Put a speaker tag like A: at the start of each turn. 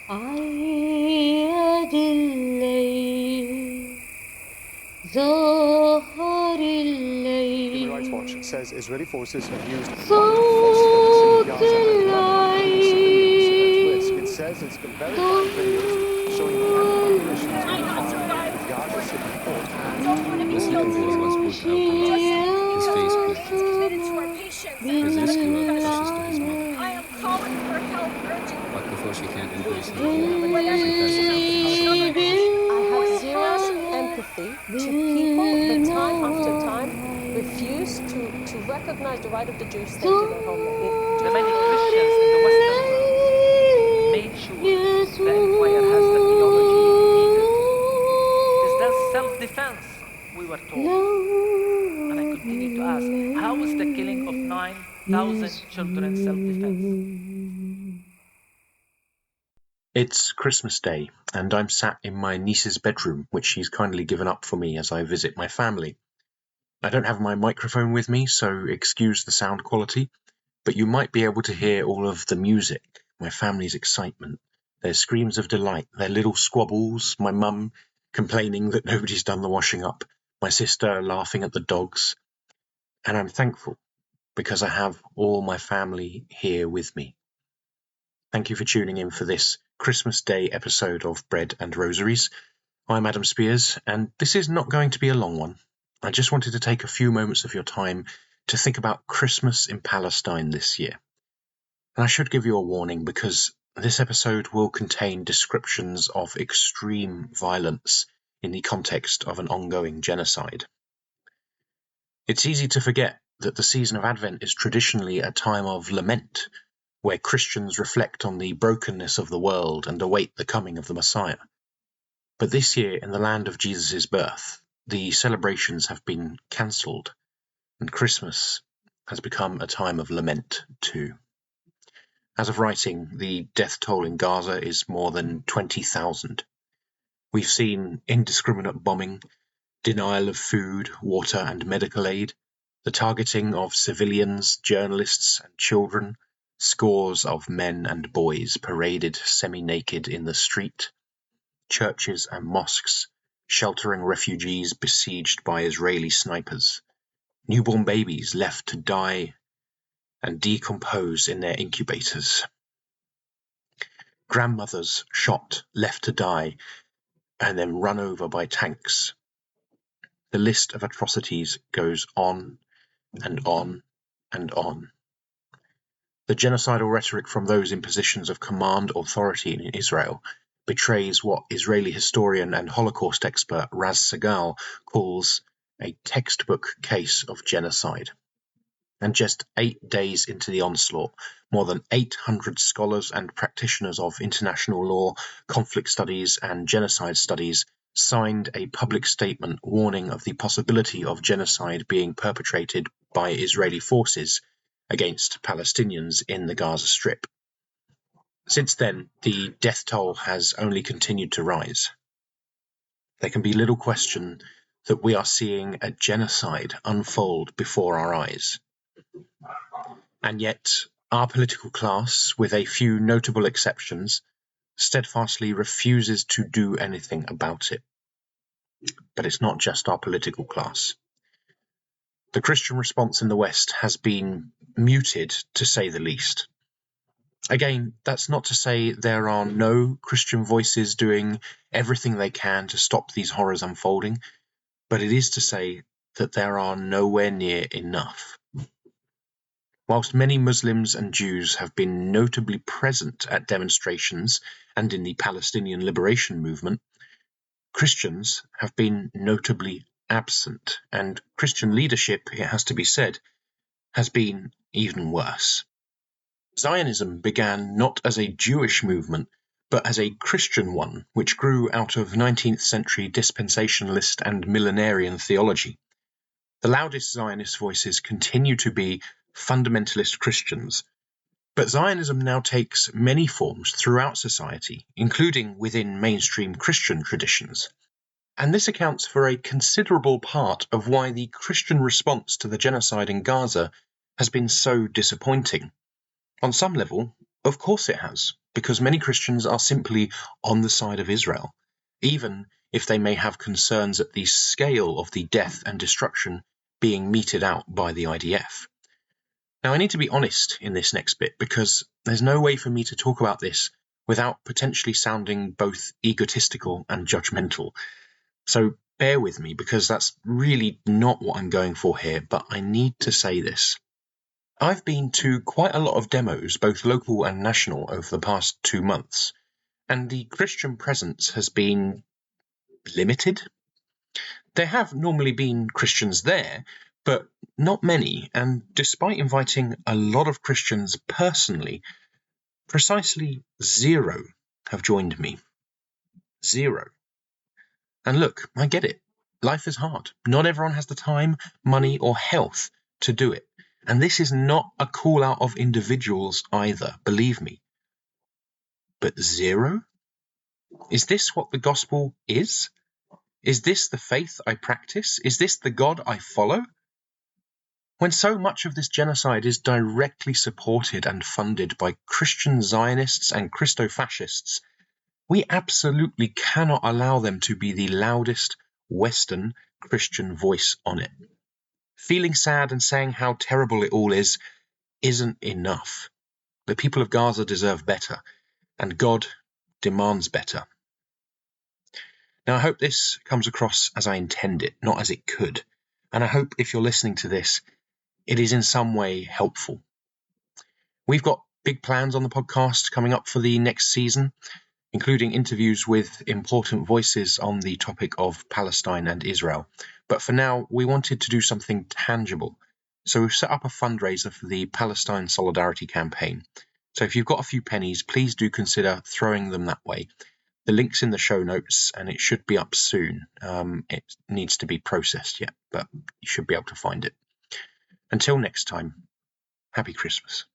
A: عيد الليل ظهر
B: Human Rights Watch
A: الليل
B: says Israeli forces have used
A: صوت
B: Gaza and
A: العيد
B: civilians at risk. It says it's been verified videos showing the enemy militias being harmed in the Gaza City port and
C: Yesterday he was put out of his Facebook. His rescuer rushes to his mother. But before she can embrace her home, she passes out from shock.
D: I have zero empathy to people that time after time refuse to recognize the right of the Jews staying to their homeland.
E: The many Christians in the Western world made sure the empire has the theology needed. Is that self-defense, we were told. And I continue to ask, how is the killing of 9,000 children self-defense?
F: It's Christmas Day, and I'm sat in my niece's bedroom, which she's kindly given up for me as I visit my family. I don't have my microphone with me, so excuse the sound quality, but you might be able to hear all of the music, my family's excitement, their screams of delight, their little squabbles, my mum complaining that nobody's done the washing up, my sister laughing at the dogs, and I'm thankful because I have all my family here with me. Thank you for tuning in for this Christmas Day episode of Bread and Rosaries. I'm Adam Spears, and this is not going to be a long one. I just wanted to take a few moments of your time to think about Christmas in Palestine this year. And I should give you a warning because this episode will contain descriptions of extreme violence in the context of an ongoing genocide. It's easy to forget that the season of Advent is traditionally a time of lament, where Christians reflect on the brokenness of the world and await the coming of the Messiah. But this year, in the land of Jesus' birth, the celebrations have been cancelled, and Christmas has become a time of lament too. As of writing, the death toll in Gaza is more than 20,000. We've seen indiscriminate bombing, denial of food, water and medical aid, the targeting of civilians, journalists and children, scores of men and boys paraded semi-naked in the street, churches and mosques sheltering refugees besieged by Israeli snipers, newborn babies left to die and decompose in their incubators, grandmothers shot, left to die, and then run over by tanks. The list of atrocities goes on and on and on. The genocidal rhetoric from those in positions of command authority in Israel betrays what Israeli historian and Holocaust expert Raz Segal calls a textbook case of genocide. And just 8 days into the onslaught, more than 800 scholars and practitioners of international law, conflict studies and genocide studies signed a public statement warning of the possibility of genocide being perpetrated by Israeli forces against Palestinians in the Gaza Strip. Since then, the death toll has only continued to rise. There can be little question that we are seeing a genocide unfold before our eyes. And yet, our political class, with a few notable exceptions, steadfastly refuses to do anything about it. But it's not just our political class. The Christian response in the West has been muted, to say the least. Again, that's not to say there are no Christian voices doing everything they can to stop these horrors unfolding, but it is to say that there are nowhere near enough. Whilst many Muslims and Jews have been notably present at demonstrations and in the Palestinian liberation movement, Christians have been notably absent, and Christian leadership, it has to be said, has been even worse. Zionism began not as a Jewish movement, but as a Christian one, which grew out of 19th century dispensationalist and millenarian theology. The loudest Zionist voices continue to be fundamentalist Christians, but Zionism now takes many forms throughout society, including within mainstream Christian traditions. And this accounts for a considerable part of why the Christian response to the genocide in Gaza has been so disappointing. On some level, Of course it has, because many Christians are simply on the side of Israel, even if they may have concerns at the scale of the death and destruction being meted out by the IDF. Now, I need to be honest in this next bit, because there's no way for me to talk about this without potentially sounding both egotistical and judgmental. So bear with me, because that's really not what I'm going for here, but I need to say this. I've been to quite a lot of demos, both local and national, over the past 2 months, and the Christian presence has been limited. There have normally been Christians there, but not many, and despite inviting a lot of Christians personally, precisely 0 have joined me. 0. And look, I get it. Life is hard. Not everyone has the time, money, or health to do it. And this is not a call out of individuals either, believe me. But 0? Is this what the gospel is? Is this the faith I practice? Is this the God I follow? When so much of this genocide is directly supported and funded by Christian Zionists and Christo-fascists, we absolutely cannot allow them to be the loudest Western Christian voice on it. Feeling sad and saying how terrible it all is isn't enough. The people of Gaza deserve better, and God demands better. Now, I hope this comes across as I intend it, not as it could. And I hope if you're listening to this, it is in some way helpful. We've got big plans on the podcast coming up for the next season, including interviews with important voices on the topic of Palestine and Israel. But for now, we wanted to do something tangible. So we've set up a fundraiser for the Palestine Solidarity Campaign. So if you've got a few pennies, please do consider throwing them that way. The link's in the show notes, and it should be up soon. It needs to be processed yet, but you should be able to find it. Until next time, happy Christmas.